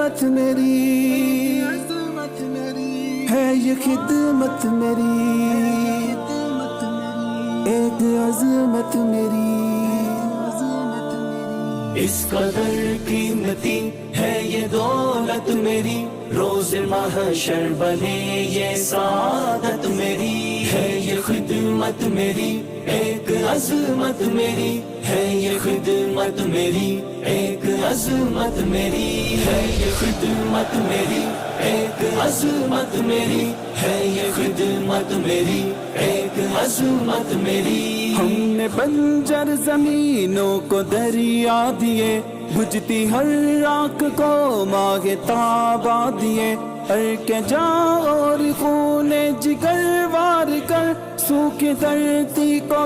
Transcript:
عظمت میری ہے یہ خدمت میری، ایک عظمت میری، اس قدر قیمتی ہے یہ دولت میری، روز محشر بنے یہ سعادت میری، ہے یہ خدمت میری ایک عظمت میری، ہے یہ خدمت میری ایک عظمت میری، ہے یہ خدمت میری ایک عظمت میری، ہے یہ خدمت میری ایک عظمت میری۔ ہم نے بنجر زمینوں کو دریا دیے، بجھتی ہر راکھ کو ماہ تابا دیے، کے جا اور خون جگر وار کر سوکھی دھرتی کو